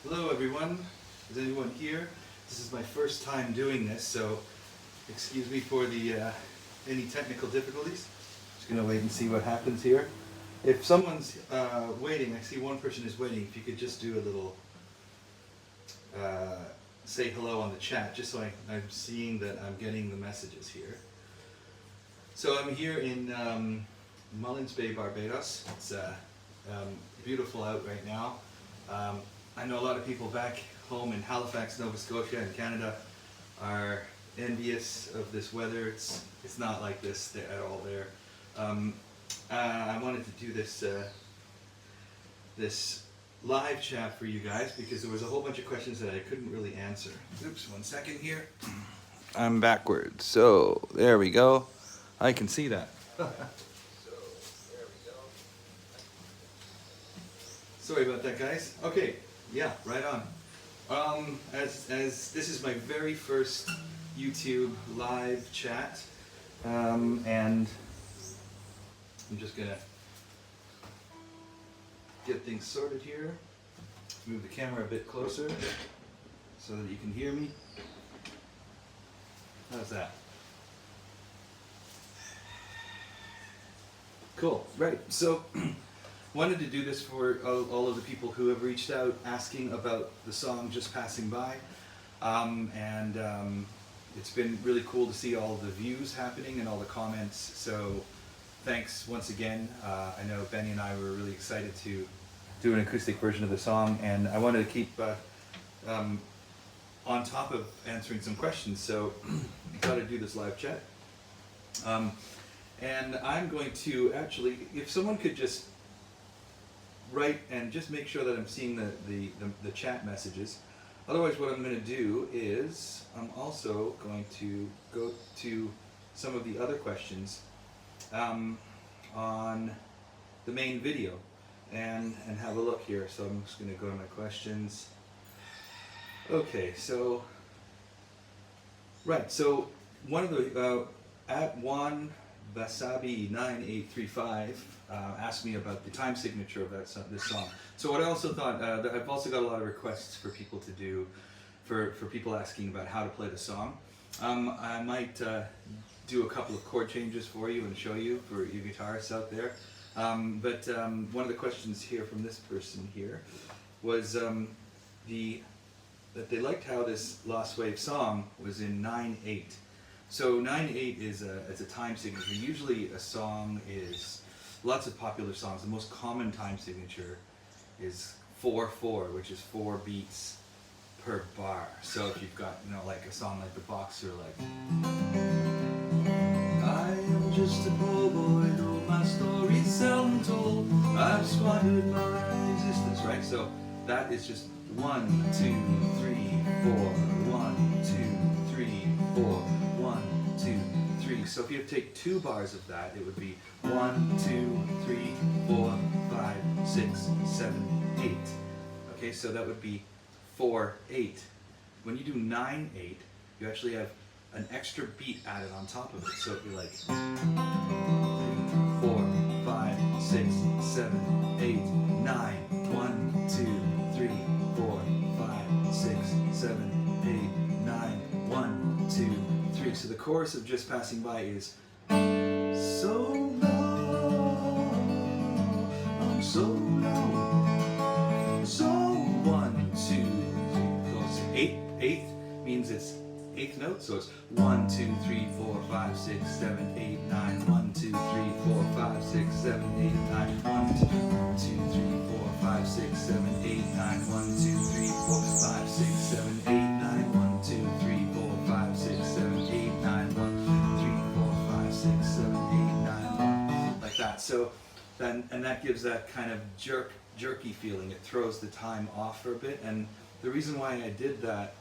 Hello everyone, is anyone here? This is my first time doing this, so excuse me for the any technical difficulties. Just gonna wait and see what happens here. If someone's waiting, I see one person is waiting, if you could just do a little say hello on the chat, just so I'm seeing that I'm getting the messages here. So I'm here in Mullins Bay, Barbados. It's beautiful out right now. I know a lot of people back home in Halifax, Nova Scotia and Canada are envious of this weather. It's not like this at all there. I wanted to do this this live chat for you guys because there was a whole bunch of questions that I couldn't really answer. Oops, 1 second here. I'm backwards, so there we go. I can see that. Sorry about that, guys. Okay, yeah, right on. As this is my very first YouTube live chat, and I'm just gonna get things sorted here. Move the camera a bit closer so that you can hear me. How's that? Cool, right, so wanted to do this for all of the people who have reached out asking about the song Just Passing By, and it's been really cool to see all the views happening and all the comments, so thanks once again. I know Benny and I were really excited to do an acoustic version of the song, and I wanted to keep on top of answering some questions, so I thought I'd do this live chat. And I'm going to actually, if someone could just write and just make sure that I'm seeing the chat messages. Otherwise, what I'm going to do is I'm also going to go to some of the other questions on the main video and have a look here. So I'm just going to go to my questions. Okay, so right, so one of the at one Basabi 9835 asked me about the time signature of this song. So what I also thought, I've also got a lot of requests for people to do, for people asking about how to play the song. I might do a couple of chord changes for you and show you for you guitarists out there. But one of the questions here from this person here was that they liked how this Lost Wave song was in 9/8. So 9/8 is a time signature. Usually a song is, lots of popular songs, the most common time signature is 4/4, which is 4 beats per bar. So if you've got, like a song like The Boxer, like I am just a poor boy, though my story's seldom told, I've squandered my existence, right? So that is just 1, 2, 3, 4, 1, 2, 3, 4, 1, 2, 3. So if you take 2 bars of that, it would be 1, 2, 3, 4, 5, 6, 7, 8. Okay, so that would be 4, 8. When you do 9/8, you actually have an extra beat added on top of it. So it'd be like 3, 4, 5, 6, 7, 8, 9. 1, 2, 3, 4, 5, 6, 7, 8, 9. 1, 2, 3. So the chorus of Just Passing By is so low, I'm so low, so 1, 2, 3. So eighth means it's 8th note, so it's 1, 2, 3, 4, 5, 6, 7, 8, 9. 1, 2, 3, 4, 5, 6, 7, 8, 9. 1, 2, 3, 4, 5, 6, 7, 8, 9. 1, 2, 3, 4, 5, 6, 7, 8, 9. 1, 2, 3, 4, 5, 6, 7, 8, 9. 1, 3, 4, 5, 6, 7, 8, 9. Like that. So then, and that gives that kind of jerky feeling. It throws the time off for a bit. And the reason why I did that,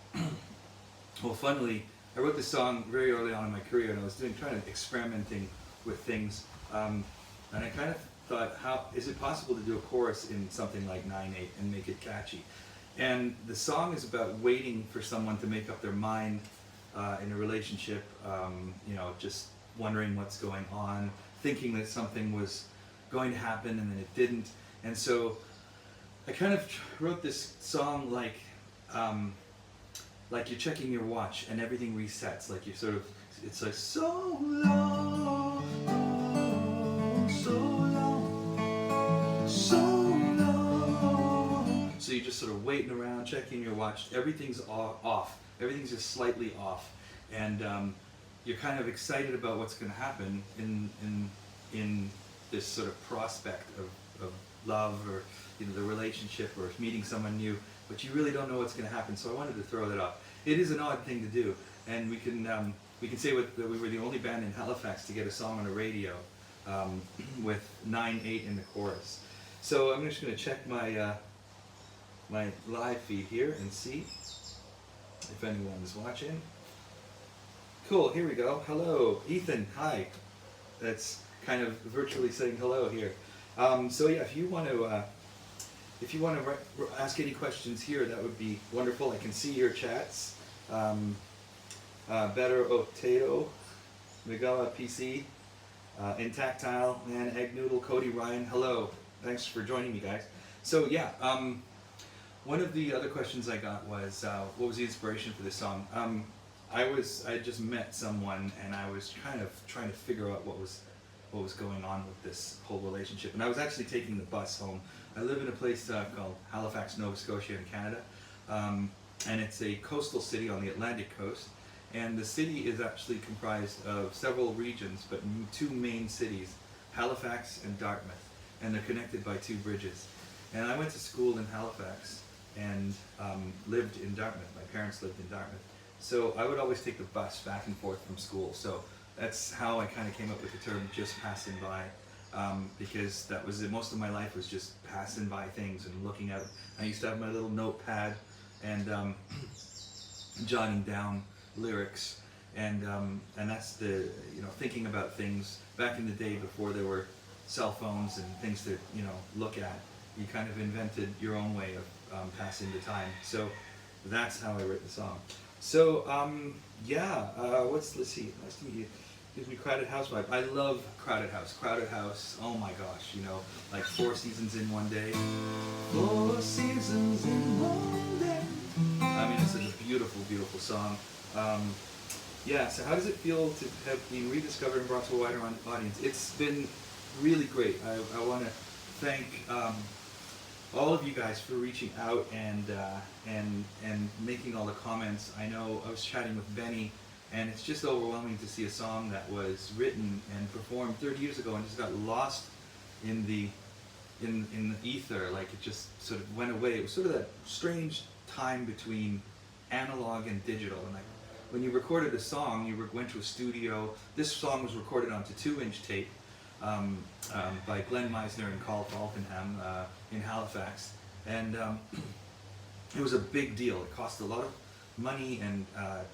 well, funnily, I wrote this song very early on in my career, and I was trying to experimenting with things, and I kind of thought, how is it possible to do a chorus in something like 9/8 and make it catchy? And the song is about waiting for someone to make up their mind in a relationship, just wondering what's going on, thinking that something was going to happen and then it didn't. And so I kind of wrote this song like you're checking your watch and everything resets. Like you sort of, it's like so long, so long, so long. So you're just sort of waiting around, checking your watch. Everything's off. Everything's just slightly off, and you're kind of excited about what's going to happen in this sort of prospect of love, or the relationship, or meeting someone new, but you really don't know what's going to happen. So I wanted to throw that off. It is an odd thing to do, and we can say that we were the only band in Halifax to get a song on the radio with 9/8 in the chorus. So I'm just going to check my my live feed here and see if anyone is watching. Cool, here we go. Hello, Ethan. Hi. That's kind of virtually saying hello here. So yeah, if you want to ask any questions here, that would be wonderful. I can see your chats. Better Otato, Miguel PC, Intactile, Man, Egg Noodle, Cody, Ryan. Hello. Thanks for joining me, guys. So yeah, one of the other questions I got was, what was the inspiration for this song? I had just met someone, and I was kind of trying to figure out what was going on with this whole relationship. And I was actually taking the bus home. I live in a place called Halifax, Nova Scotia in Canada, and it's a coastal city on the Atlantic coast. And the city is actually comprised of several regions, but two main cities, Halifax and Dartmouth, and they're connected by two bridges. And I went to school in Halifax and lived in Dartmouth. My parents lived in Dartmouth. So I would always take the bus back and forth from school. So that's how I kind of came up with the term "just passing by," because that was it. Most of my life was just passing by things and looking out. I used to have my little notepad and jotting down lyrics, and that's the thinking about things back in the day before there were cell phones and things to look at. You kind of invented your own way of passing the time. So that's how I wrote the song. So yeah, let's see. Nice to meet you. Gives me Crowded House vibe. I love Crowded House. Crowded House. Oh my gosh, like 4 seasons in one day. 4 seasons in one day. I mean, it's a beautiful, beautiful song. Yeah. So how does it feel to have been rediscovered and brought to a wider audience? It's been really great. I want to thank all of you guys for reaching out and making all the comments. I know I was chatting with Benny, and it's just overwhelming to see a song that was written and performed 30 years ago and just got lost in the ether. Like it just sort of went away. It was sort of that strange time between analog and digital. And like when you recorded a song, you went to a studio. This song was recorded onto 2-inch tape by Glenn Meisner and Carl Falkenham in Halifax, and it was a big deal. It cost a lot of money and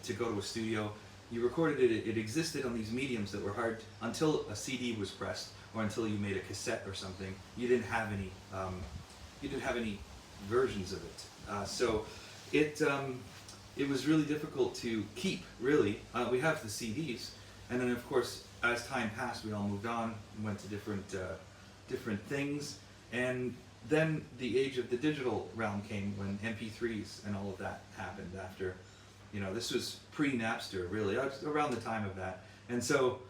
to go to a studio. You recorded it. It existed on these mediums that were hard until a CD was pressed, or until you made a cassette or something. You didn't have any. You didn't have any versions of it. So it was really difficult to keep. Really, we have the CDs, and then of course, as time passed, we all moved on and went to different things, and then the age of the digital realm came when MP3s and all of that happened after. This was pre-Napster, really, around the time of that. And so,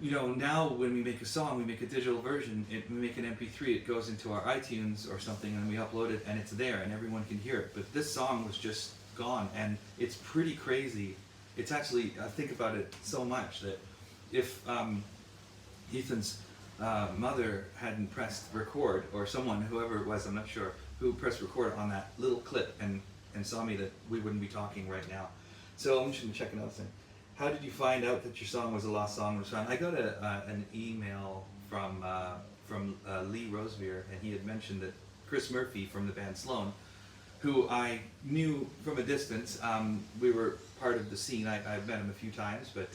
now when we make a song, we make a digital version, we make an MP3, it goes into our iTunes or something, and we upload it, and it's there, and everyone can hear it. But this song was just gone, and it's pretty crazy. It's actually, I think about it so much that if Ethan's mother hadn't pressed record, or someone, whoever it was, I'm not sure, who pressed record on that little clip and saw me, that we wouldn't be talking right now. So I'm just going to check another thing. How did you find out that your song was a lost song? I got an email from Lee Rosevear, and he had mentioned that Chris Murphy from the band Sloan, who I knew from a distance, we were part of the scene. I've met him a few times, but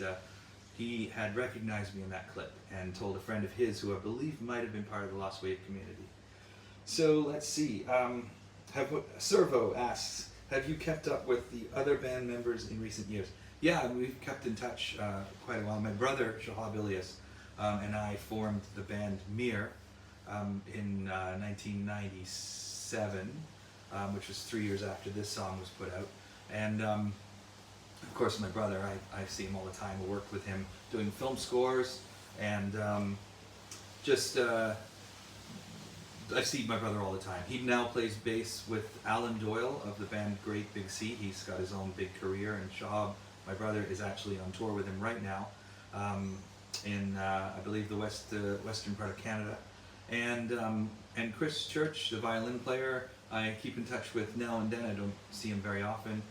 he had recognized me in that clip and told a friend of his, who I believe might have been part of the Lost Wave community. So let's see. Servo asks, have you kept up with the other band members in recent years? Yeah, we've kept in touch quite a while. My brother, Shahab Ilyas, and I formed the band Mir in 1997, which was 3 years after this song was put out. And of course, my brother, I see him all the time. I worked with him doing film scores, and just I see my brother all the time. He now plays bass with Alan Doyle of the band Great Big Sea. He's got his own big career, and Shab, my brother, is actually on tour with him right now in I believe the western part of Canada. And Chris Church, the violin player, I keep in touch with now and then. I don't see him very often.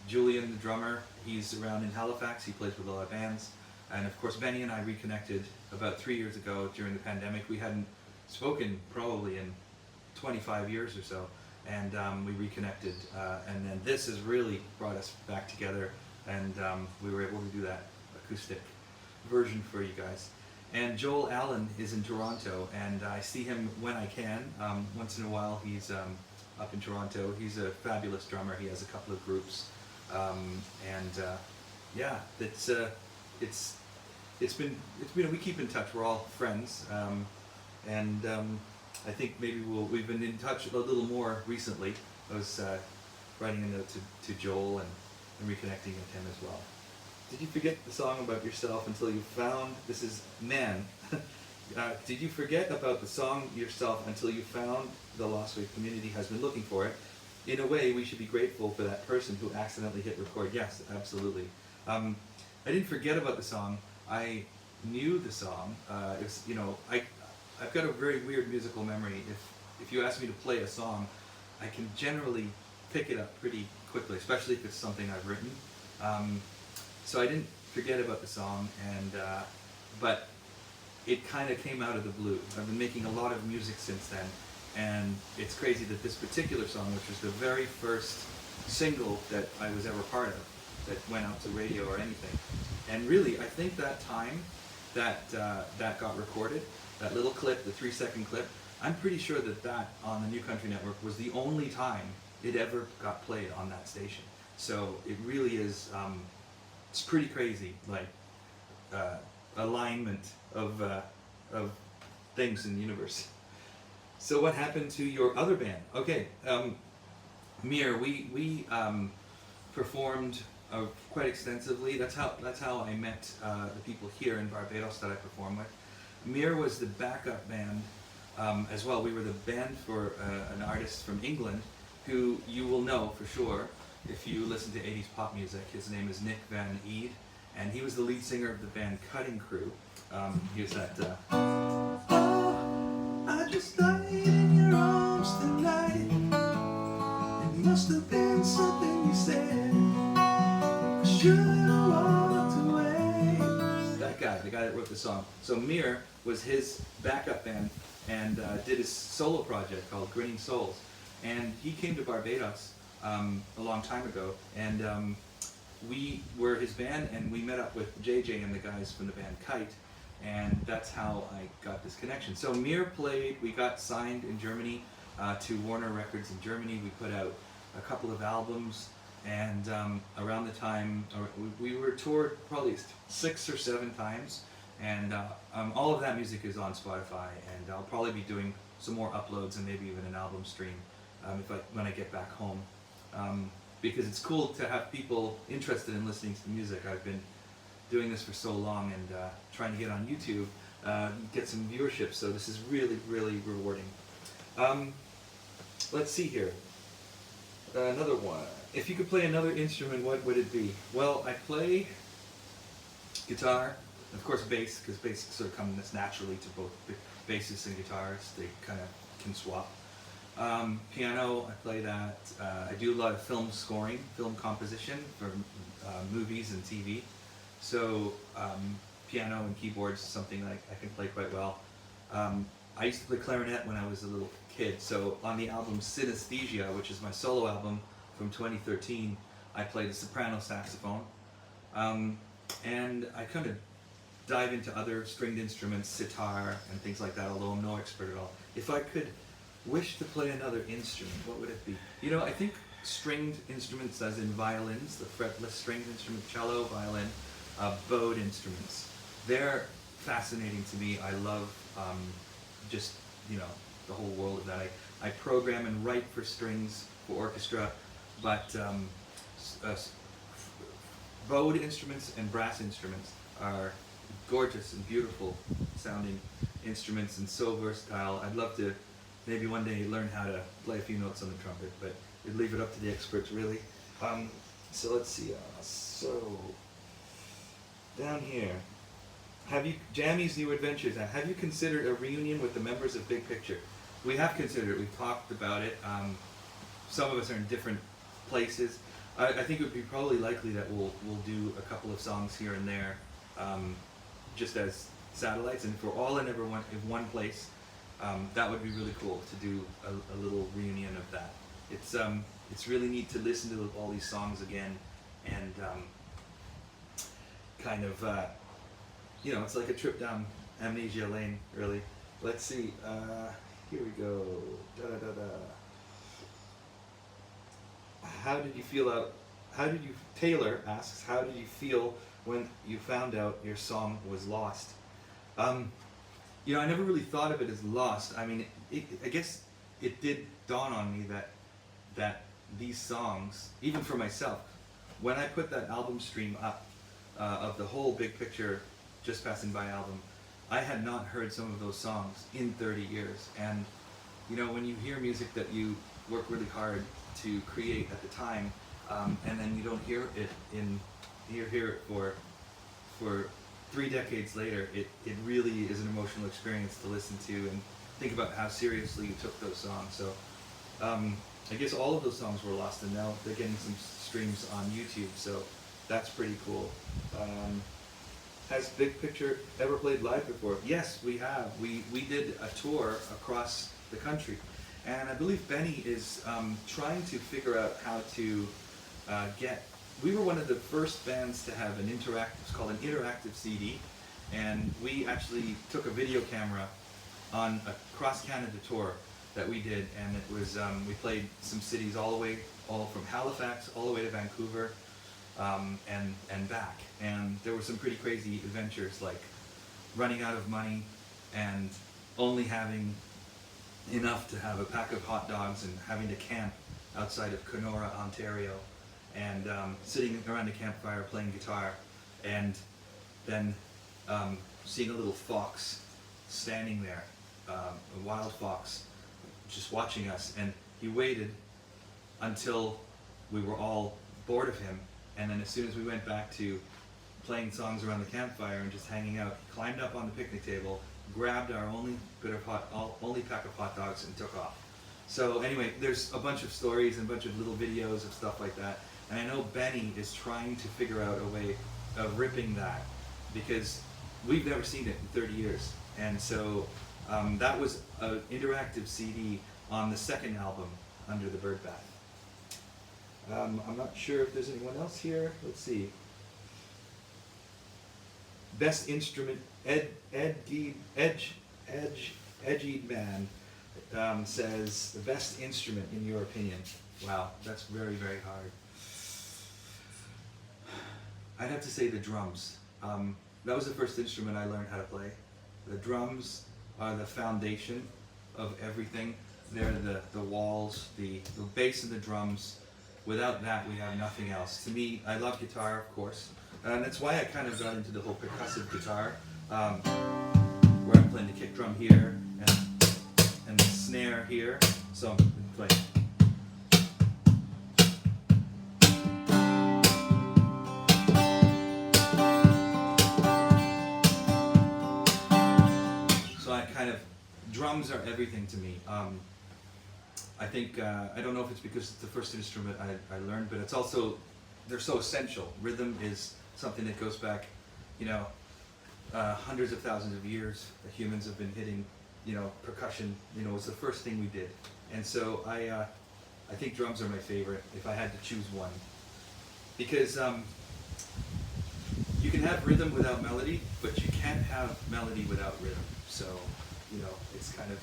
Julian, the drummer, he's around in Halifax. He plays with a lot of bands. And of course, Benny and I reconnected about 3 years ago during the pandemic. We hadn't spoken probably in 25 years or so, and we reconnected. And then this has really brought us back together, and we were able to do that acoustic version for you guys. And Joel Allen is in Toronto, and I see him when I can. Once in a while, he's up in Toronto. He's a fabulous drummer. He has a couple of groups, yeah, it's been we keep in touch. We're all friends, and I think maybe we've been in touch a little more recently. I was writing a note to Joel and reconnecting with him as well. Did you forget the song about yourself until you found, this is Man. Did you forget about the song yourself until you found the Lost Wave community has been looking for it? In a way, we should be grateful for that person who accidentally hit record. Yes, absolutely. I didn't forget about the song. I knew the song. It's, I've got a very weird musical memory. If you ask me to play a song, I can generally pick it up pretty quickly, especially if it's something I've written. So I didn't forget about the song, but it kind of came out of the blue. I've been making a lot of music since then, and it's crazy that this particular song, which was the very first single that I was ever part of, that went out to radio or anything, and really, I think that time that got recorded, that little clip, the 3-second clip, I'm pretty sure that on the New Country Network was the only time it ever got played on that station. So it really is, it's pretty crazy, like alignment of things in the universe. So what happened to your other band? Okay, Mir, we performed quite extensively. That's how I met the people here in Barbados that I perform with. Mir was the backup band as well. We were the band for an artist from England who you will know for sure if you listen to 80s pop music. His name is Nick Van Eed, and he was the lead singer of the band Cutting Crew. He was that, oh, I just died in your arms tonight. It must have been something you said. I should have walked away. That guy, the guy that wrote the song. So Mir was his backup band and did his solo project called Grinning Souls. And he came to Barbados a long time ago, and we were his band, and we met up with JJ and the guys from the band Kite, and that's how I got this connection. So Mir played, we got signed in Germany to Warner Records in Germany. We put out a couple of albums, and around the time, we were toured probably 6 or 7 times, and all of that music is on Spotify, and I'll probably be doing some more uploads and maybe even an album stream when I get back home. Because it's cool to have people interested in listening to the music. I've been doing this for so long and trying to get on YouTube, get some viewership, so this is really, really rewarding. Let's see here. Another one. If you could play another instrument, what would it be? Well, I play guitar, of course bass, because bass sort of comes naturally to both bassists and guitarists. They kind of can swap. Piano, I play that. I do a lot of film scoring, film composition for movies and TV. So piano and keyboards is something that I can play quite well. I used to play clarinet when I was a little kid. So on the album Synesthesia, which is my solo album from 2013, I played the soprano saxophone. And I kind of dive into other stringed instruments, sitar and things like that, although I'm no expert at all. If I could wish to play another instrument, what would it be? You know, I think stringed instruments, as in violins, the fretless stringed instrument, cello, violin, bowed instruments, they're fascinating to me. I love just the whole world of that. I program and write for strings, for orchestra, but bowed instruments and brass instruments are gorgeous and beautiful sounding instruments and so versatile. I'd love to maybe one day learn how to play a few notes on the trumpet, but we'd leave it up to the experts really. So let's see, so down here, Jammy's New Adventures, have you considered a reunion with the members of Big Picture? We have considered it, we've talked about it. Some of us are in different places. I think it would be probably likely that we'll do a couple of songs here and there, just as satellites, and if we're all in one place, that would be really cool to do a little reunion of that. It's really neat to listen to all these songs again, and kind of, it's like a trip down amnesia lane, really. Let's see, here we go. Taylor asks, how did you feel when you found out your song was lost? I never really thought of it as lost. I mean, I guess it did dawn on me that these songs, even for myself, when I put that album stream up of the whole Big Picture Just Passing By album, I had not heard some of those songs in 30 years. And when you hear music that you work really hard to create at the time, and then you don't hear it hear it for 3 decades later, it really is an emotional experience to listen to and think about how seriously you took those songs. So I guess all of those songs were lost, and now they're getting some streams on YouTube, so that's pretty cool. Has Big Picture ever played live before? Yes, we have. We did a tour across the country, and I believe Benny is trying to figure out how to we were one of the first bands to have it's called an interactive CD, and we actually took a video camera on a cross-Canada tour that we did, and it was, we played some cities all from Halifax all the way to Vancouver, and back, and there were some pretty crazy adventures, like running out of money and only having enough to have a pack of hot dogs and having to camp outside of Kenora, Ontario, and sitting around a campfire playing guitar, and then seeing a little fox standing there, a wild fox, just watching us, and he waited until we were all bored of him, and then as soon as we went back to playing songs around the campfire and just hanging out, he climbed up on the picnic table, grabbed our only pack of hot dogs, and took off. So anyway, there's a bunch of stories and a bunch of little videos of stuff like that, and I know Benny is trying to figure out a way of ripping that, because we've never seen it in 30 years, and so that was an interactive CD on the second album, Under the Bird Bath. I'm not sure if there's anyone else here. Let's see. Best instrument, Edgy Man says, the best instrument in your opinion. Wow, that's very, very hard. I'd have to say the drums. That was the first instrument I learned how to play. The drums are the foundation of everything. They're the walls, the bass and the drums. Without that, we have nothing else. To me, I love guitar, of course, and that's why I kind of got into the whole percussive guitar, where I'm playing the kick drum here and the snare here. So I'm playing. Drums are everything to me. I think, I don't know if it's because it's the first instrument I learned, but it's also, they're so essential. Rhythm is something that goes back, hundreds of thousands of years that humans have been hitting, percussion, was the first thing we did. And so I think drums are my favorite if I had to choose one. Because you can have rhythm without melody, but you can't have melody without rhythm. So, it's kind of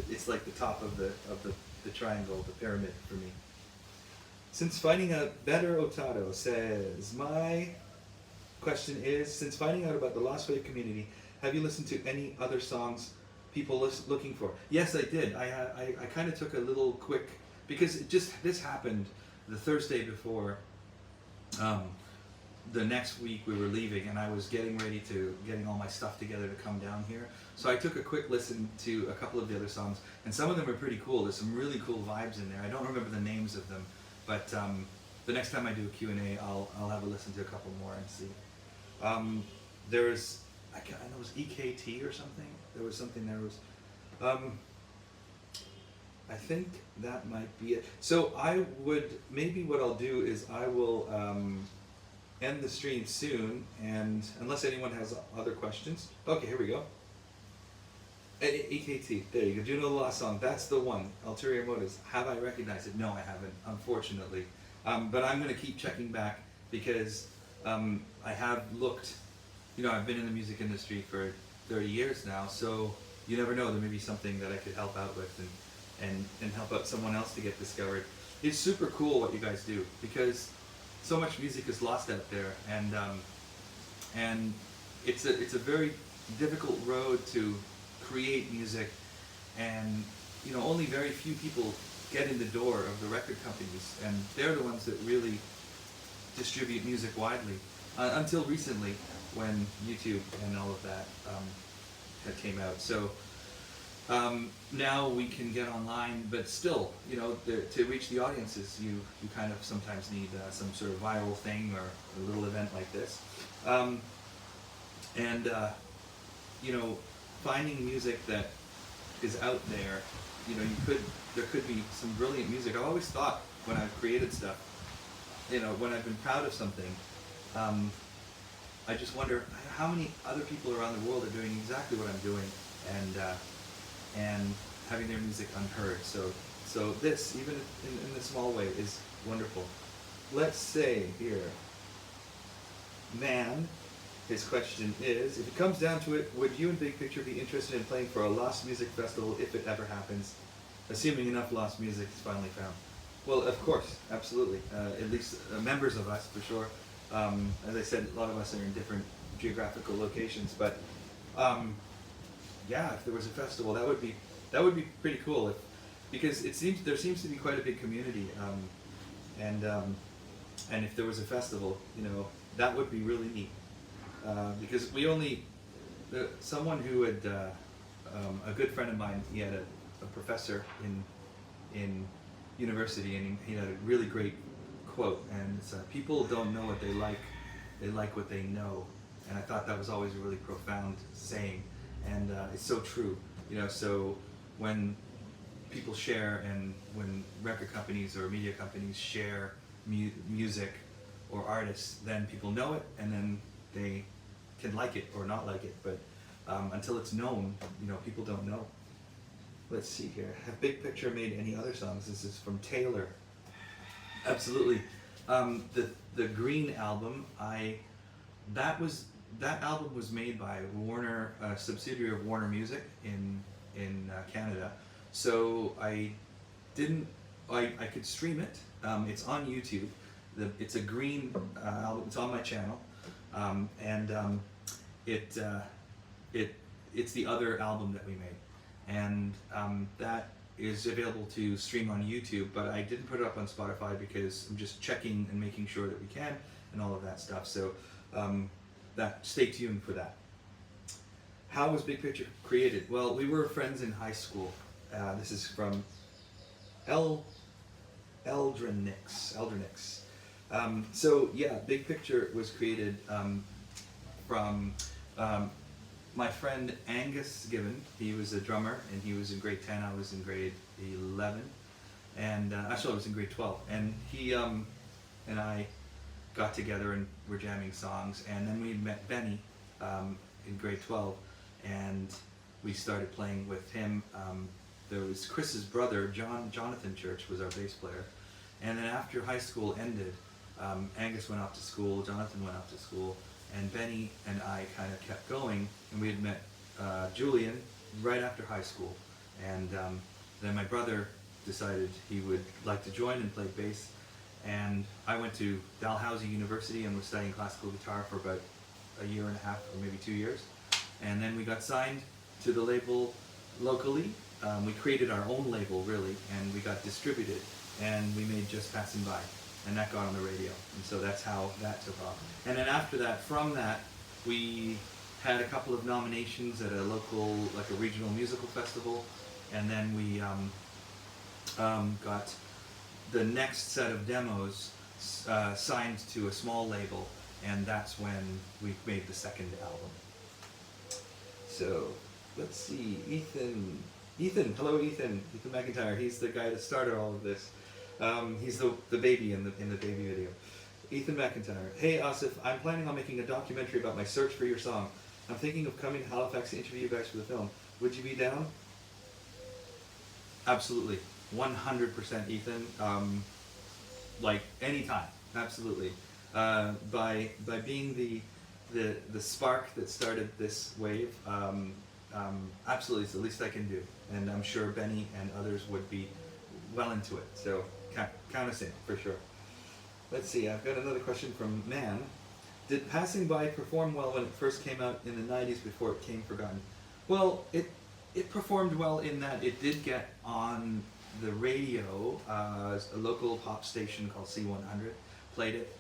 it's like the top of the triangle, the pyramid for me. Since finding out, Better Otato says, my question is, since finding out about the Lost Wave community, have you listened to any other songs people looking for. Yes, I did. I kind of took a little quick, because this happened the Thursday before. The next week we were leaving, and I was getting all my stuff together to come down here. So I took a quick listen to a couple of the other songs, and some of them are pretty cool. There's some really cool vibes in there. I don't remember the names of them, but the next time I do a Q&A, I'll have a listen to a couple more and see. There's, I know it was EKT or something. There was something. I think that might be it. So maybe what I'll do is I will end the stream soon, and unless anyone has other questions. Okay, here we go. EKT, there you go. Do you know the last song? That's the one. Ulterior Motives. Have I recognized it? No, I haven't, unfortunately. But I'm going to keep checking back, because I have looked. I've been in the music industry for 30 years now, so you never know. There may be something that I could help out with and help out someone else to get discovered. It's super cool what you guys do, because so much music is lost out there, and it's a very difficult road to create music, and only very few people get in the door of the record companies, and they're the ones that really distribute music widely. Until recently, when YouTube and all of that had came out. So now we can get online, but still, to reach the audiences, you kind of sometimes need some sort of viral thing or a little event like this. Finding music that is out there, there could be some brilliant music. I've always thought when I've created stuff, when I've been proud of something, I just wonder how many other people around the world are doing exactly what I'm doing, and having their music unheard. So this, even in a small way, is wonderful. Let's say here, man, his question is, if it comes down to it, would you and Big Picture be interested in playing for a Lost Music Festival if it ever happens, assuming enough lost music is finally found? Well, of course, absolutely. At least members of us, for sure. As I said, a lot of us are in different geographical locations, but yeah, if there was a festival, that would be pretty cool. Because there seems to be quite a big community, and if there was a festival, that would be really neat. Because someone who had a good friend of mine, he had a professor in university, and he had a really great quote, and it's people don't know what they like what they know. And I thought that was always a really profound saying, and it's so true. So when people share, and when record companies or media companies share music or artists, then people know it, and then they can like it or not like it. But until it's known, people don't know. Let's see here. Have Big Picture made any other songs? This is from Taylor. Absolutely. The Green album, that album was made by Warner, a subsidiary of Warner Music in Canada. So I could stream it. It's on YouTube. It's a Green album. It's on my channel, and it's the other album that we made, and that is available to stream on YouTube, but I didn't put it up on Spotify because I'm just checking and making sure that we can, and all of that stuff. So stay tuned for that. How was Big Picture created? Well, we were friends in high school. This is from Eldrenix. So yeah, Big Picture was created from my friend Angus Gibbon. He was a drummer, and he was in grade 10. I was in grade 11, and actually I was in grade 12. And he and I got together and were jamming songs, and then we met Benny in grade 12, and we started playing with him. There was Chris's brother, Jonathan Church, was our bass player, and then after high school ended, Angus went off to school, Jonathan went off to school, and Benny and I kind of kept going, and we had met Julian right after high school, and then my brother decided he would like to join and play bass, and I went to Dalhousie University and was studying classical guitar for about a year and a half or maybe 2 years, and then we got signed to the label locally. We created our own label, really, and we got distributed, and we made Just Passing By, and that got on the radio, and so that's how that took off. And then after that, from that, we had a couple of nominations at a local, like a regional musical festival, and then we got the next set of demos signed to a small label, and that's when we made the second album. So, let's see, Ethan, hello Ethan McIntyre, he's the guy that started all of this. He's the baby in the baby video. Ethan McIntyre, hey Asif, I'm planning on making a documentary about my search for your song. I'm thinking of coming to Halifax to interview you guys for the film. Would you be down? Absolutely, 100% Ethan. Like anytime, absolutely. By being the spark that started this wave, absolutely, it's the least I can do, and I'm sure Benny and others would be well into it. So count us in for sure. Let's see. I've got another question from Man. Did Passing By perform well when it first came out in the 90s before it came forgotten? Well, it performed well in that it did get on the radio. A local pop station called C100 played it.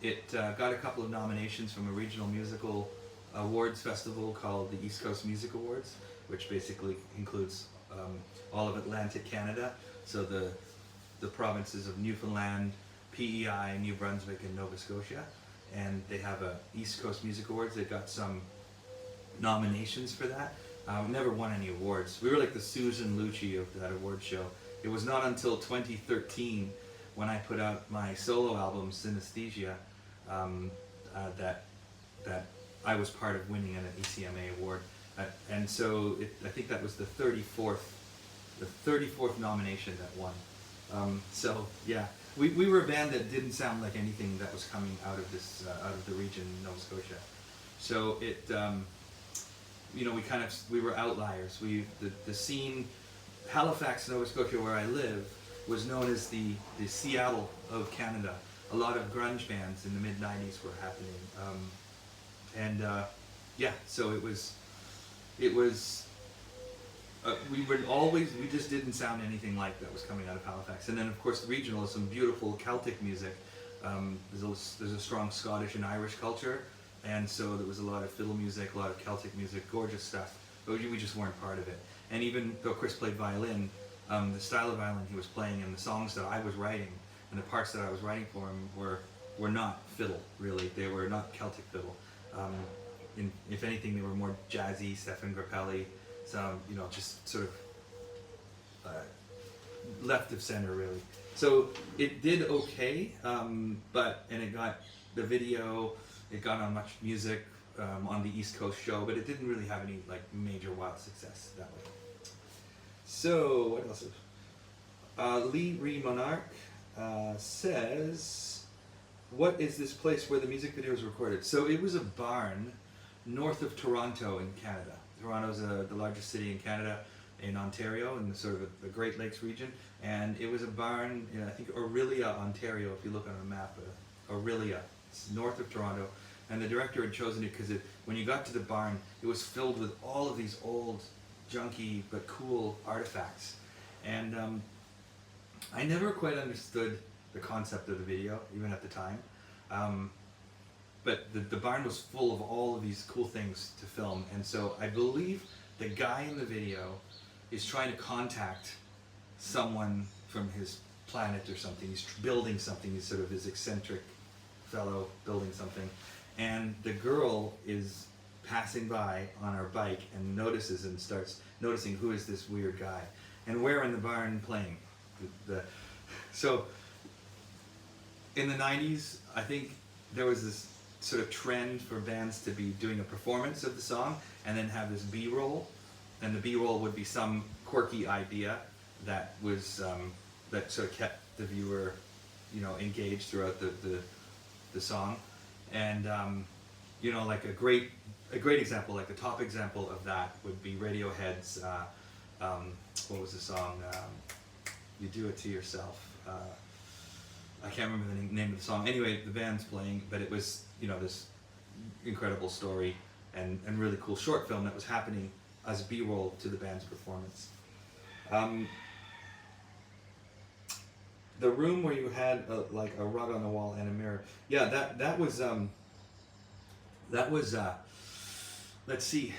It got a couple of nominations from a regional musical awards festival called the East Coast Music Awards, which basically includes all of Atlantic Canada, so the provinces of Newfoundland, PEI, New Brunswick, and Nova Scotia. And they have a East Coast Music Awards. They got some nominations for that. We never won any awards. We were like the Susan Lucci of that award show. It was not until 2013 when I put out my solo album Synesthesia that I was part of winning an ECMA award. And so I think that was the 34th nomination that won. So yeah, we were a band that didn't sound like anything that was coming out of this out of the region, Nova Scotia. So it, we were outliers. The scene, Halifax, Nova Scotia, where I live, was known as the Seattle of Canada. A lot of grunge bands in the mid '90s were happening, so it was. We just didn't sound anything like that was coming out of Halifax. And then of course the regional is some beautiful Celtic music. There's a strong Scottish and Irish culture, and so there was a lot of fiddle music, a lot of Celtic music, gorgeous stuff, but we just weren't part of it. And even though Chris played violin, the style of violin he was playing and the songs that I was writing and the parts that I was writing for him were not fiddle, really. They were not Celtic fiddle. If anything, they were more jazzy, Stefan Grappelli, some, just sort of left of center, really. So it did okay, and it got the video, it got on much music on the East Coast show, but it didn't really have any like major wild success that way. So what else? Lee Ree Monarch says, what is this place where the music video was recorded? So it was a barn north of Toronto in Canada. Toronto's the largest city in Canada, in Ontario, in the sort of the Great Lakes region, and it was a barn in, I think, Orillia, Ontario, if you look on a map, Orillia, it's north of Toronto, and the director had chosen it because when you got to the barn, it was filled with all of these old, junky, but cool artifacts, and I never quite understood the concept of the video, even at the time. But the barn was full of all of these cool things to film, and so I believe the guy in the video is trying to contact someone from his planet or something. He's building something. He's sort of this eccentric fellow building something, and the girl is passing by on her bike and notices and starts noticing who is this weird guy, and we're in the barn playing. So in the 90s, I think there was this sort of trend for bands to be doing a performance of the song and then have this B-roll, and the B-roll would be some quirky idea that was that sort of kept the viewer, engaged throughout the song, and like a great example, like the top example of that would be Radiohead's what was the song? You Do It to Yourself. I can't remember the name of the song. Anyway, the band's playing, but it was, this incredible story and really cool short film that was happening as B-roll to the band's performance. Um, the room where you had like a rug on the wall and a mirror. Yeah, that was let's see.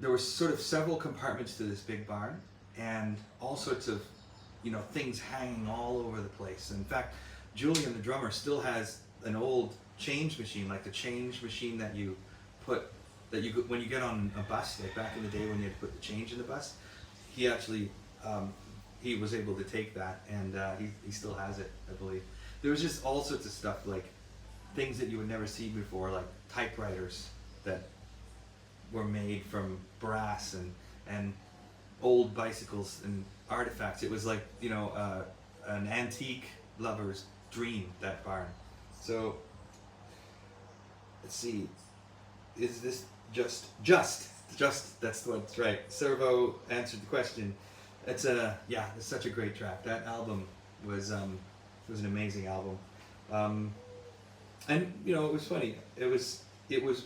There were sort of several compartments to this big barn, and all sorts of, things hanging all over the place. In fact, Julian, the drummer, still has an old change machine, like the change machine that you put, when you get on a bus, like back in the day when you had to put the change in the bus. He actually, he was able to take that, and he still has it, I believe. There was just all sorts of stuff, like things that you would never see before, like typewriters that were made from brass, and old bicycles and artifacts. It was like, an antique lover's dream, that barn. So, let's see, is this just, that's what's right. Servo answered the question. It's such a great track. That album was an amazing album. And it was funny. It was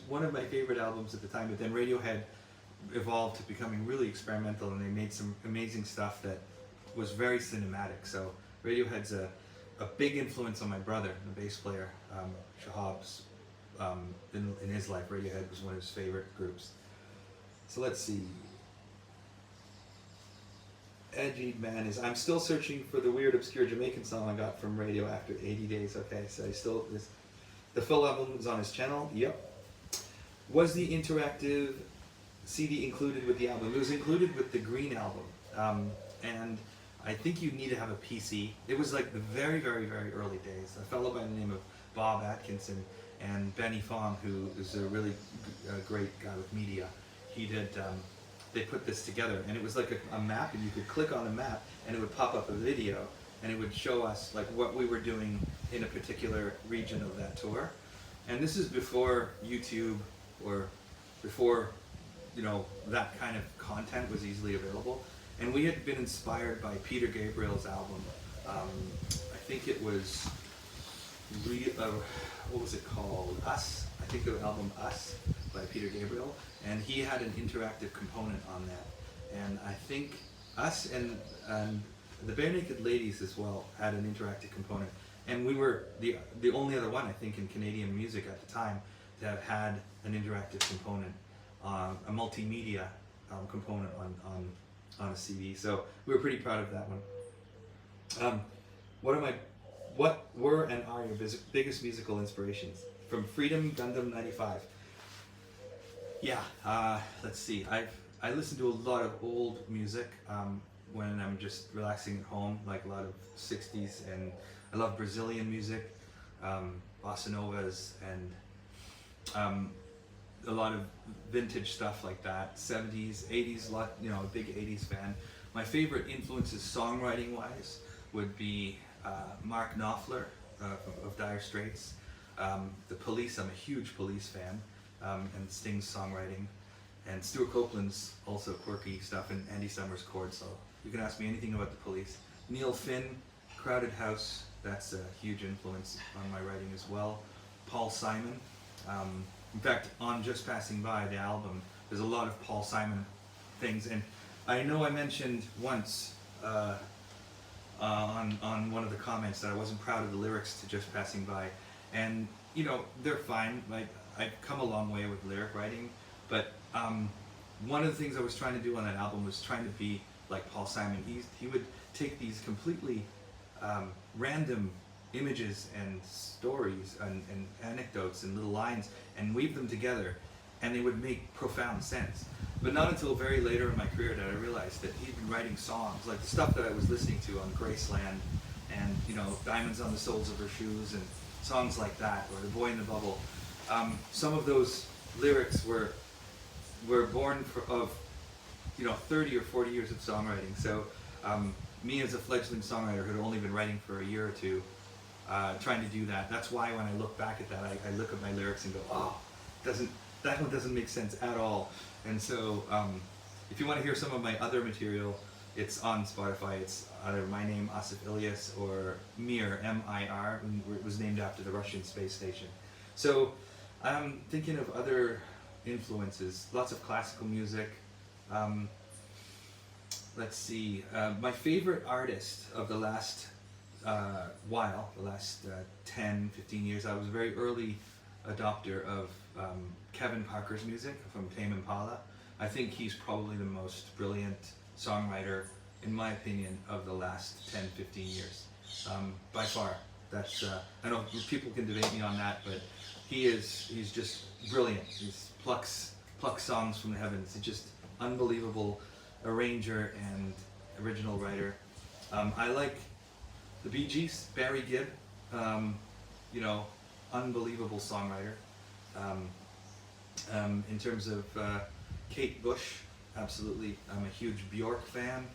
one of my favorite albums at the time, but then Radiohead evolved to becoming really experimental, and they made some amazing stuff that was very cinematic. So Radiohead's a big influence on my brother, the bass player, Shahab's. In his life, Radiohead was one of his favorite groups. So let's see. Edgy Man is, I'm still searching for the weird obscure Jamaican song I got from radio after 80 days. Okay, so the full album is on his channel. Yep. Was the interactive CD included with the album? It was included with the Green album, and I think you need to have a PC. It was like the very, very, very early days. A fellow by the name of Bob Atkinson and Benny Fong, who is a really great guy with media, they put this together, and it was like a map, and you could click on the map, and it would pop up a video, and it would show us like what we were doing in a particular region of that tour. And this is before YouTube, or before that kind of content was easily available. And we had been inspired by Peter Gabriel's album. I think it was what was it called? Us. I think the album Us by Peter Gabriel, and he had an interactive component on that. And I think Us and the Bare Naked Ladies as well had an interactive component. And we were the only other one, I think, in Canadian music at the time to have had an interactive component, a multimedia component on a CD. So we were pretty proud of that one. What were and are your biggest musical inspirations? From Freedom Gundam 95. Yeah, let's see. I listen to a lot of old music when I'm just relaxing at home, like a lot of 60s, and I love Brazilian music, bossa novas, and a lot of vintage stuff like that. 70s, 80s, a big 80s fan. My favorite influences songwriting-wise would be Mark Knopfler of Dire Straits, The Police. I'm a huge Police fan, and Sting's songwriting, and Stuart Copeland's also quirky stuff, and Andy Summers' chords. So you can ask me anything about The Police. Neil Finn, Crowded House. That's a huge influence on my writing as well. Paul Simon. In fact, on Just Passing By, the album, there's a lot of Paul Simon things, and I know I mentioned once on one of the comments that I wasn't proud of the lyrics to Just Passing By, and they're fine. Like, I've come a long way with lyric writing, but one of the things I was trying to do on that album was trying to be like Paul Simon. He would take these completely random images and stories and anecdotes and little lines and weave them together, and they would make profound sense. But not until very later in my career did I realize that he'd been writing songs, like the stuff that I was listening to on Graceland, and Diamonds on the Soles of Her Shoes, and songs like that, or The Boy in the Bubble. Some of those lyrics were born of 30 or 40 years of songwriting. So me as a fledgling songwriter who had only been writing for a year or two, trying to do that. That's why when I look back at that, I look at my lyrics and go, oh, that one doesn't make sense at all. And so if you want to hear some of my other material, it's on Spotify. It's either my name, Asif Ilyas, or Mir, M-I-R. It was named after the Russian space station. So I'm thinking of other influences, lots of classical music, Um, let's see. My favorite artist of the last the last 10, 15 years, I was a very early adopter of Kevin Parker's music from Tame Impala. I think he's probably the most brilliant songwriter, in my opinion, of the last 10, 15 years. By far. That's I know people can debate me on that, but he's just brilliant. He plucks songs from the heavens. He's just unbelievable arranger and original writer. I like the Bee Gees, Barry Gibb, you know, unbelievable songwriter. In terms of Kate Bush, absolutely. I'm a huge Bjork fan.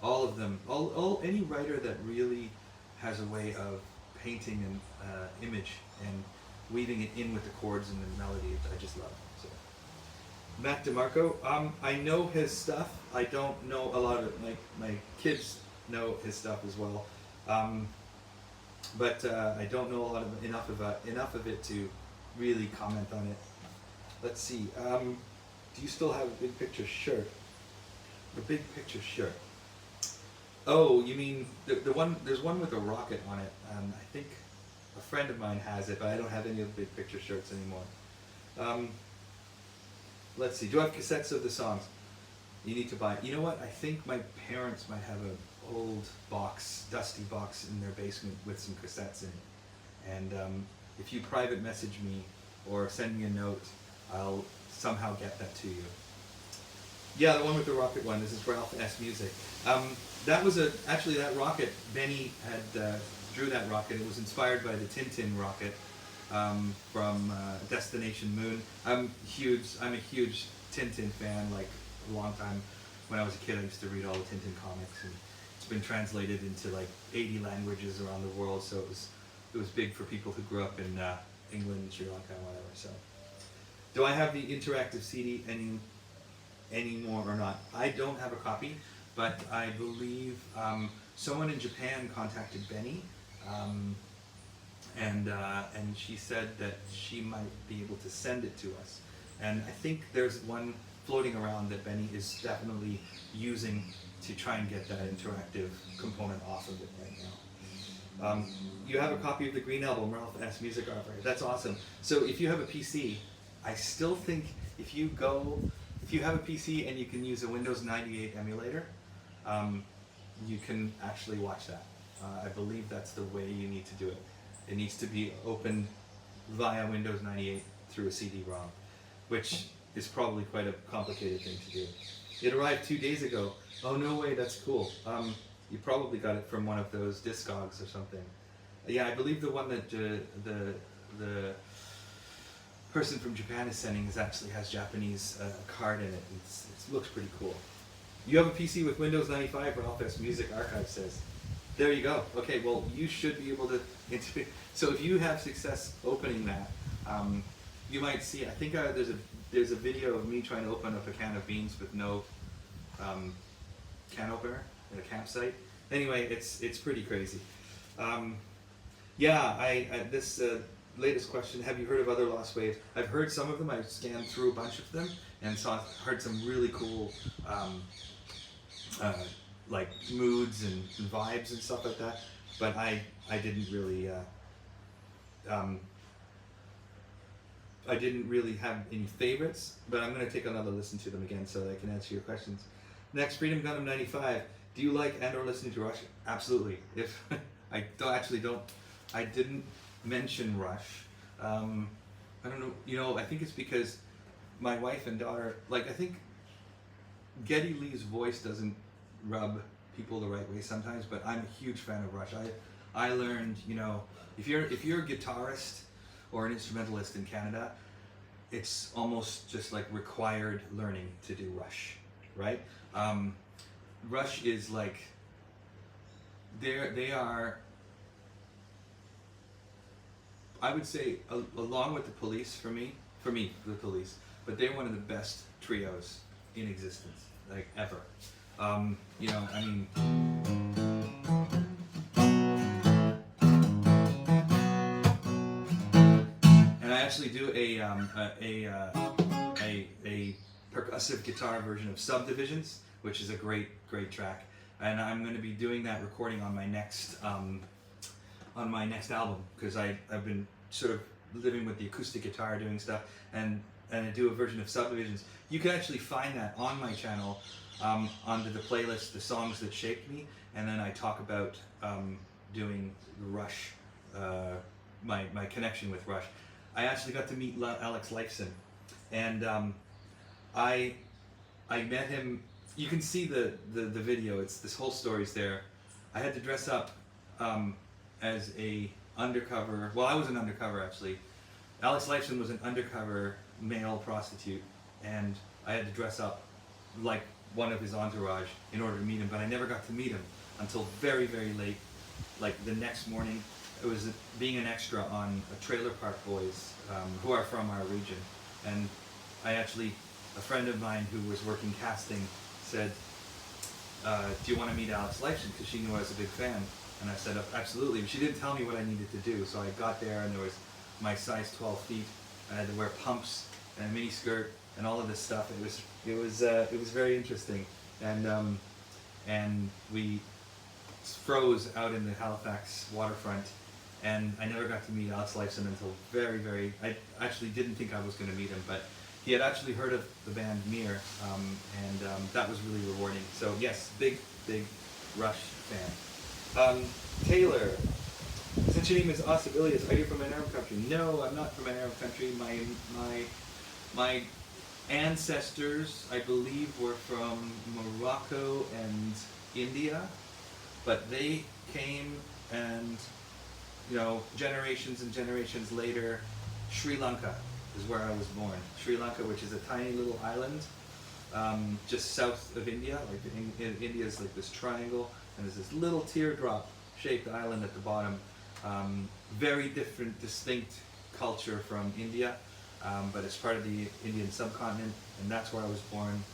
All of them, any writer that really has a way of painting an image and weaving it in with the chords and the melody, I just love it. So. Mac DeMarco, I know his stuff. I don't know a lot of it. My kids know his stuff as well, but I don't know enough of it to really comment on it. Let's see. Do you still have a big picture shirt? The big picture shirt. Oh, you mean the one? There's one with a rocket on it. I think a friend of mine has it, but I don't have any of the big picture shirts anymore. Let's see. Do I have cassettes of the songs? You need to buy it. You know what? I think my parents might have an old box, dusty box in their basement with some cassettes in it. And if you private message me or send me a note, I'll somehow get that to you. Yeah, the one with the rocket one. This is Ralph S. Music. That was actually that rocket. Benny had drew that rocket. It was inspired by the Tintin rocket from Destination Moon. I'm a huge Tintin fan. Like a long time when I was a kid, I used to read all the Tintin comics, and it's been translated into like 80 languages around the world. So it was big for people who grew up in England, Sri Lanka, whatever. So, do I have the interactive CD anymore or not? I don't have a copy, but I believe someone in Japan contacted Benny, and she said that she might be able to send it to us. And I think there's one floating around that Benny is definitely using to try and get that interactive component off of it right now. You have a copy of the Green Album, Ralph S. Music Archive. That's awesome. So if you have a PC, I still think if you have a PC and you can use a Windows 98 emulator, you can actually watch that. I believe that's the way you need to do it. It needs to be opened via Windows 98 through a CD-ROM, which is probably quite a complicated thing to do. It arrived 2 days ago. Oh, no way, that's cool. You probably got it from one of those Discogs or something. Yeah, I believe the one that the person from Japan is sending actually has Japanese card in it. It looks pretty cool. You have a PC with Windows 95, Ralph S. Music Archive says. There you go. Okay, well, you should be able to integrate. So if you have success opening that, you might see, I think there's a video of me trying to open up a can of beans with no can opener at a campsite. Anyway, it's pretty crazy. This latest question, have you heard of other lost waves? I've heard some of them. I've scanned through a bunch of them and heard some really cool like moods and vibes and stuff like that, but I didn't really have any favorites, but I'm going to take another listen to them again so that I can answer your questions. Next, Freedom Gundam 95. Do you like and or listen to Rush? Absolutely. If I didn't mention Rush. I don't know. You know, I think it's because my wife and daughter, like, I think Geddy Lee's voice doesn't rub people the right way sometimes, but I'm a huge fan of Rush. I learned, you know, if you're a guitarist or an instrumentalist in Canada, it's almost just like required learning to do Rush, right? Rush is like, they are, I would say, along with the Police, for me, the Police, but they're one of the best trios in existence, like, ever. You know, I mean, and I actually do a percussive guitar version of Subdivisions, which is a great track. And I'm going to be doing that recording on my next album, because I've been sort of living with the acoustic guitar doing stuff, and I do a version of Subdivisions. You can actually find that on my channel under the playlist, The Songs That Shaped Me, and then I talk about doing Rush, my connection with Rush. I actually got to meet Alex Lifeson, and I met him. You can see the video. It's this whole story's there. I had to dress up as a undercover. Well, I was an undercover actually. Alex Lifeson was an undercover male prostitute, and I had to dress up like one of his entourage in order to meet him. But I never got to meet him until very, very late, like the next morning. It was being an extra on a Trailer Park Boys, who are from our region, and a friend of mine who was working casting said, do you want to meet Alex Lifeson? Because she knew I was a big fan. And I said, absolutely. But she didn't tell me what I needed to do. So I got there, and there was my size 12 feet. I had to wear pumps and a mini skirt and all of this stuff. It was very interesting. And we froze out in the Halifax waterfront. And I never got to meet Alex Lifeson until very, very. I actually didn't think I was going to meet him, but he had actually heard of the band Mir, and that was really rewarding. So yes, big Rush fan. Taylor, since your name is Osabilius, are you from an Arab country? No, I'm not from an Arab country. My ancestors, I believe, were from Morocco and India, but they came, and generations and generations later, Sri Lanka is where I was born. Sri Lanka, which is a tiny little island just south of India. Like India is like this triangle, and there's this little teardrop-shaped island at the bottom. Very different, distinct culture from India, but it's part of the Indian subcontinent, and that's where I was born.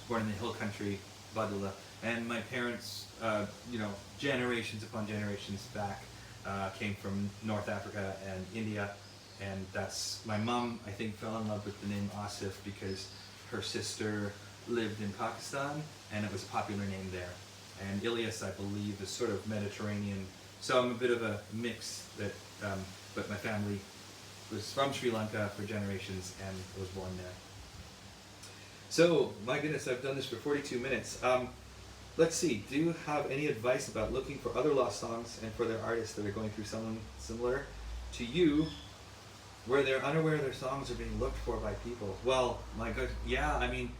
Born in the hill country, Badula. And my parents, generations upon generations back, came from North Africa and India. And that's, my mom, I think, fell in love with the name Asif because her sister lived in Pakistan, and it was a popular name there. And Ilyas, I believe, is sort of Mediterranean. So I'm a bit of a mix, but my family was from Sri Lanka for generations, and I was born there. So, my goodness, I've done this for 42 minutes. Let's see, do you have any advice about looking for other lost songs and for their artists that are going through something similar to you, where they're unaware their songs are being looked for by people? Well, my God, yeah, I mean,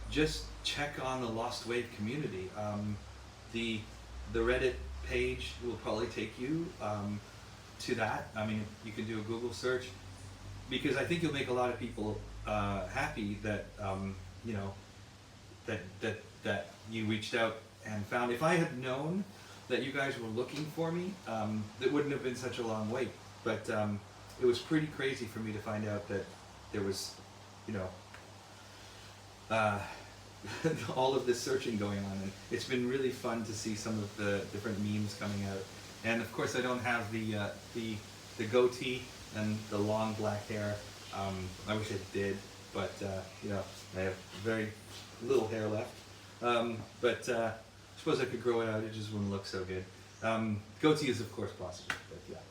just check on the Lost Wave community. The Reddit page will probably take you to that. I mean, you can do a Google search, because I think you'll make a lot of people happy that that you reached out and found. If I had known that you guys were looking for me, it wouldn't have been such a long wait. But it was pretty crazy for me to find out that there was, all of this searching going on, and it's been really fun to see some of the different memes coming out. And of course, I don't have the goatee and the long black hair. I wish I did, but I have very little hair left. But I suppose I could grow it out. It just wouldn't look so good. Goatee is of course possible, but yeah.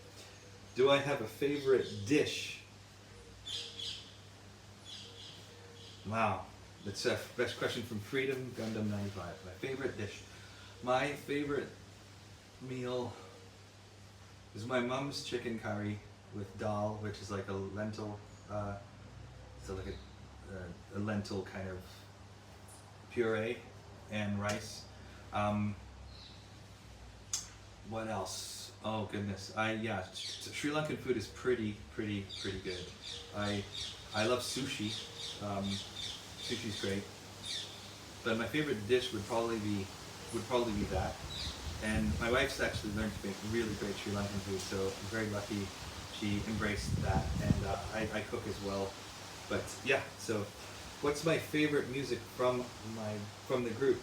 Do I have a favorite dish? Wow, that's a best question from Freedom Gundam 95. My favorite dish. My favorite meal is my mom's chicken curry with dal, which is like a lentil. So like a lentil kind of puree and rice. What else? Oh goodness, Sri Lankan food is pretty good. I love sushi. Sushi's great, but my favorite dish would probably be that. And my wife's actually learned to make really great Sri Lankan food, so I'm very lucky she embraced that, and I cook as well. But yeah, so what's my favorite music from the group?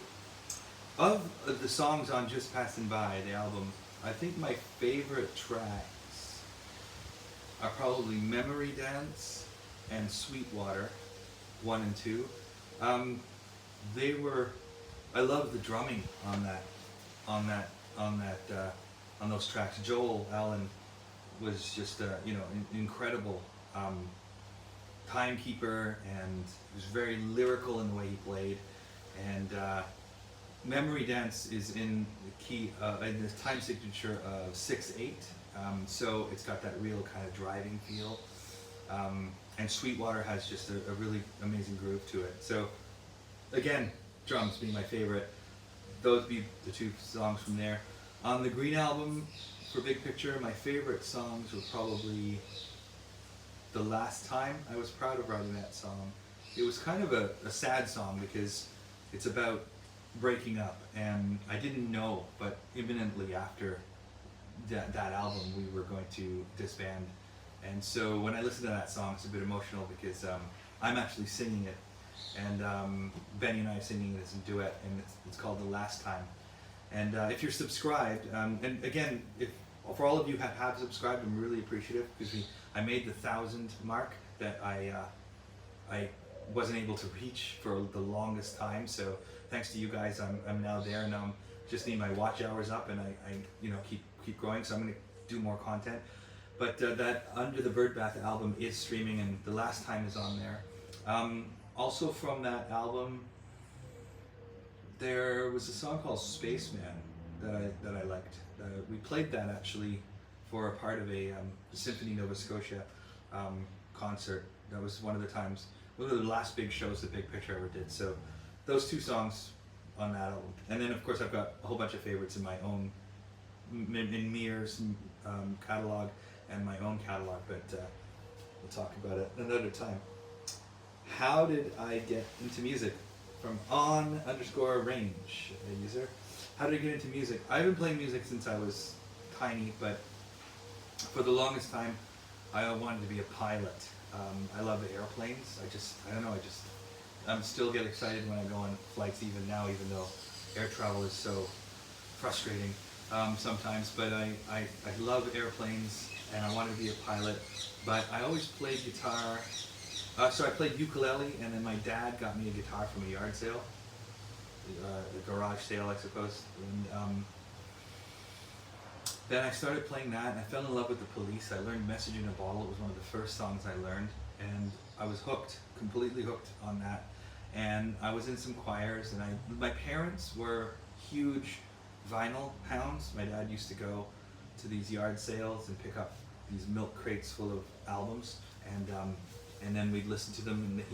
Of the songs on Just Passin'By, the album, I think my favorite tracks are probably Memory Dance and Sweetwater, 1 and 2. Um, they were. I love the drumming on that, on that, on that, on those tracks. Joel Allen was just incredible timekeeper, and he was very lyrical in the way he played. And Memory Dance is in the key in the time signature of 6/8, so it's got that real kind of driving feel. And Sweetwater has just a really amazing groove to it. So again, drums being my favorite. Those be the two songs from there. On the Green album, for Big Picture, my favorite songs were probably The Last Time. I was proud of writing that song. It was kind of a sad song because it's about breaking up, and I didn't know, but imminently after that album we were going to disband. And so when I listen to that song, it's a bit emotional because I'm actually singing it, and Benny and I are singing it as a duet, and it's called The Last Time. And if you're subscribed, and again, if for all of you have subscribed, I'm really appreciative because I made the 1,000 mark that I wasn't able to reach for the longest time. So thanks to you guys, I'm now there, and just need my watch hours up, and I keep growing. So I'm going to do more content. But that Under the Birdbath album is streaming, and The Last Time is on there. Also from that album, there was a song called Spaceman that I liked. We played that actually for a part of a Symphony Nova Scotia concert. That was one of the last big shows that Big Picture ever did. So those two songs on that album. And then of course I've got a whole bunch of favorites in my own, in Mir's catalog and my own catalog, but we'll talk about it another time. How did I get into music? From on_range, a user. How did I get into music? I've been playing music since I was tiny, but for the longest time I wanted to be a pilot. I love airplanes. I'm still get excited when I go on flights even now, even though air travel is so frustrating sometimes. But I love airplanes, and I wanted to be a pilot. But I always played guitar. So I played ukulele, and then my dad got me a guitar from a yard sale, a garage sale, I suppose. And then I started playing that, and I fell in love with the Police. I learned Message in a Bottle. It was one of the first songs I learned, and I was hooked, completely hooked on that. And I was in some choirs, and my parents were huge vinyl hounds. My dad used to go to these yard sales and pick up these milk crates full of albums, and then we'd listen to them. And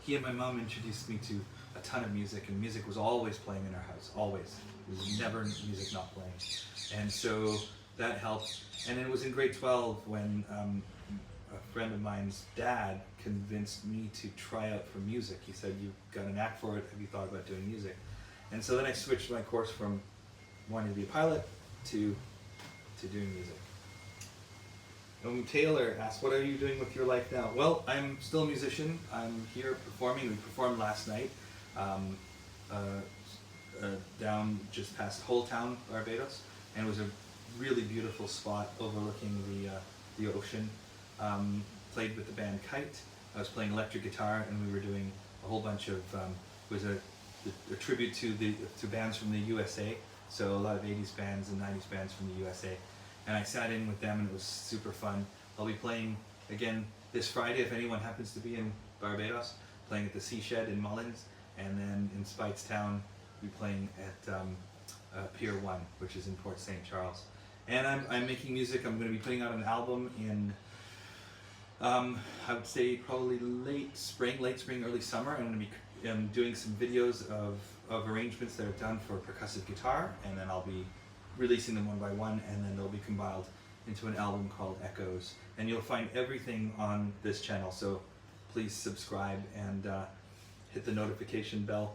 he and my mom introduced me to a ton of music, and music was always playing in our house, always. There was never music not playing. And so that helped. And it was in grade 12 when a friend of mine's dad convinced me to try out for music. He said, "You've got a knack for it, have you thought about doing music?" And so then I switched my course from wanting to be a pilot to doing music. Taylor asked, "What are you doing with your life now?" Well, I'm still a musician. I'm here performing. We performed last night down just past Holetown, Barbados, and it was a really beautiful spot overlooking the ocean. Played with the band Kite. I was playing electric guitar, and we were doing a whole bunch of it was a tribute to bands from the USA. So a lot of 80s bands and 90s bands from the USA. And I sat in with them, and it was super fun. I'll be playing again this Friday if anyone happens to be in Barbados, playing at the Sea Shed in Mullins, and then in Speightstown, we'll be playing at Pier 1, which is in Port St. Charles. And I'm making music. I'm going to be putting out an album in, I would say probably late spring, early summer. I'm going to be doing some videos of arrangements that are done for percussive guitar, and then I'll be releasing them one by one, and then they'll be compiled into an album called Echoes. And you'll find everything on this channel, so please subscribe and hit the notification bell.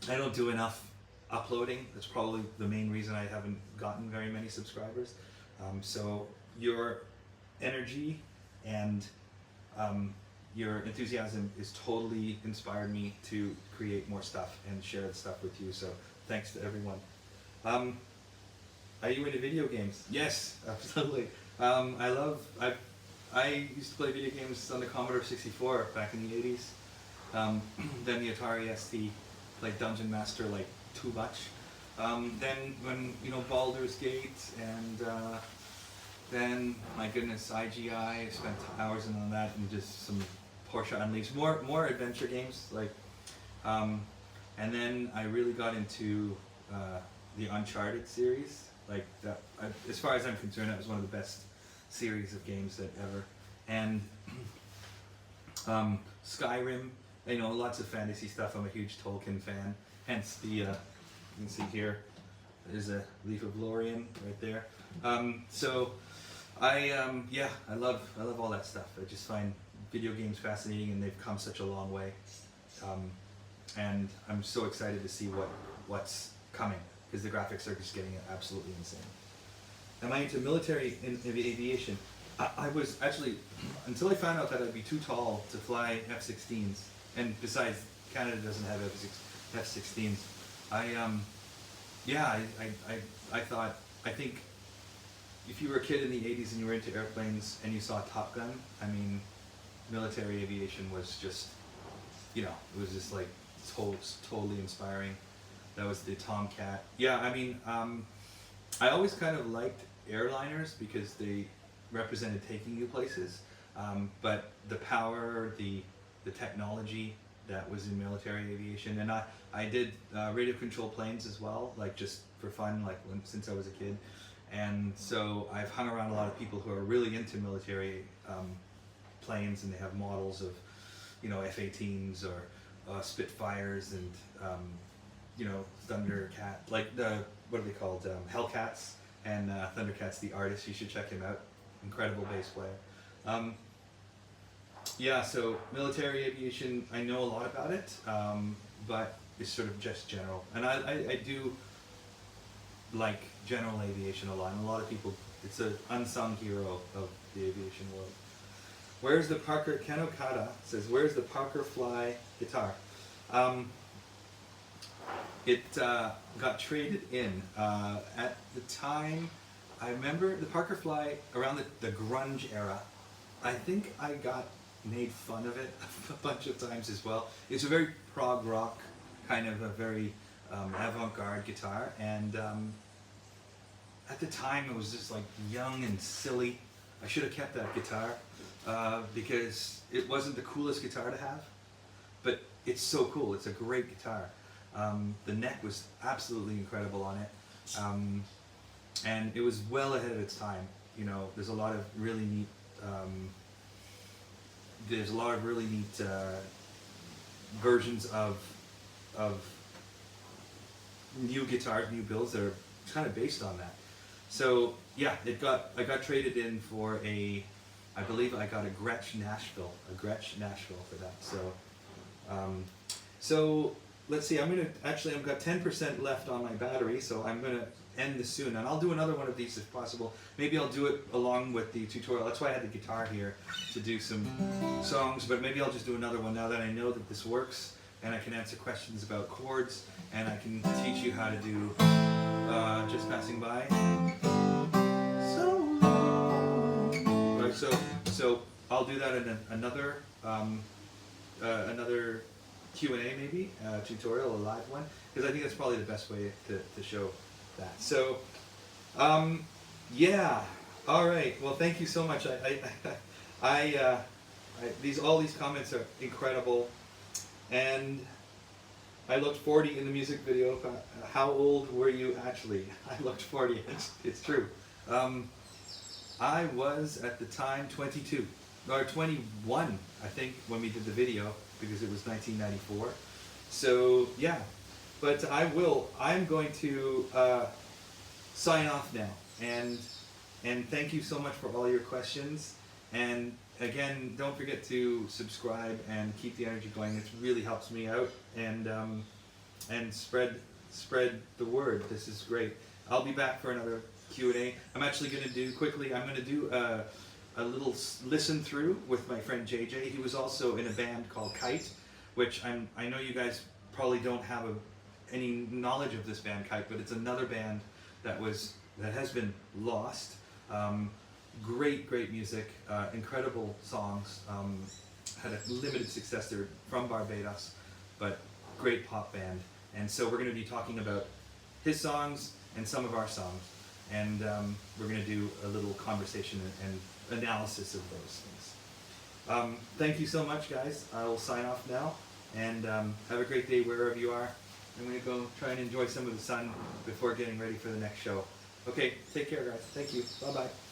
I don't do enough uploading. That's probably the main reason I haven't gotten very many subscribers. So your energy and your enthusiasm is totally inspired me to create more stuff and share the stuff with you. So thanks to everyone. Are you into video games? Yes, absolutely. I used to play video games on the Commodore 64 back in the 80s, Then the Atari ST, played Dungeon Master like too much. Then when, you know, Baldur's Gate, and then, my goodness, IGI, spent hours on that, and just some Porsche Unleashed, more adventure games, like, and then I really got into the Uncharted series. Like that, as far as I'm concerned, that was one of the best series of games that ever. And Skyrim, you know, lots of fantasy stuff. I'm a huge Tolkien fan. Hence the, you can see here, there's a leaf of Lorien right there. So yeah, I love all that stuff. I just find video games fascinating, and they've come such a long way. And I'm so excited to see what's coming, because the graphics are just getting absolutely insane. Am I into military aviation? I was actually, until I found out that I'd be too tall to fly F-16s, and besides, Canada doesn't have F-16s. I think if you were a kid in the 80s and you were into airplanes and you saw Top Gun, I mean, military aviation was just, you know, it was just like totally inspiring. That was the Tomcat. Yeah, I mean, I always kind of liked airliners because they represented taking you places, but the power, the technology that was in military aviation, and I did radio control planes as well, like just for fun, like since I was a kid, and so I've hung around a lot of people who are really into military planes, and they have models of, you know, F-18s or Spitfires, and you know, Thundercat, like what are they called, Hellcats, and Thundercat's the artist. You should check him out. Incredible bass player. Yeah, so military aviation, I know a lot about it, but it's sort of just general. And I do like general aviation a lot, and a lot of people, it's an unsung hero of the aviation world. Where's the Parker, Ken Okada says, where's the Parker Fly guitar? It got traded in. At the time, I remember the Parker Fly, around the grunge era, I think I got made fun of it a bunch of times as well. It's a very prog rock, kind of a very avant-garde guitar, and at the time it was just like young and silly. I should have kept that guitar because it wasn't the coolest guitar to have, but it's so cool. It's a great guitar. The neck was absolutely incredible on it, and it was well ahead of its time. You know, there's a lot of really neat versions of new guitars, new builds that are kind of based on that. So yeah, I got traded in for I believe I got a Gretsch Nashville for that. So let's see, I've got 10% left on my battery, so I'm gonna end this soon, and I'll do another one of these if possible. Maybe I'll do it along with the tutorial. That's why I had the guitar here, to do some songs, but maybe I'll just do another one now that I know that this works, and I can answer questions about chords, and I can teach you how to do Just Passing By. Right, so I'll do that in another Q&A maybe, tutorial, a live one, because I think that's probably the best way to show that. So, yeah, all right. Well, thank you so much. All these comments are incredible, and I looked 40 in the music video. How old were you actually? I looked 40. It's true. I was at the time 22 or 21, I think, when we did the video, because it was 1994. So yeah, but I'm going to sign off now, and thank you so much for all your questions, and again, don't forget to subscribe and keep the energy going. It really helps me out, and spread the word. This is great. I'll be back for another Q&A. I'm actually going to do a little listen through with my friend JJ. He was also in a band called Kite, which I know you guys probably don't have any knowledge of this band Kite, but it's another band that has been lost. Great music, incredible songs, had a limited success. They're from Barbados, but great pop band. And so we're going to be talking about his songs and some of our songs. And we're going to do a little conversation and analysis of those things. Thank you so much, guys. I will sign off now. And have a great day wherever you are. I'm going to go try and enjoy some of the sun before getting ready for the next show. Okay, take care, guys. Thank you. Bye-bye.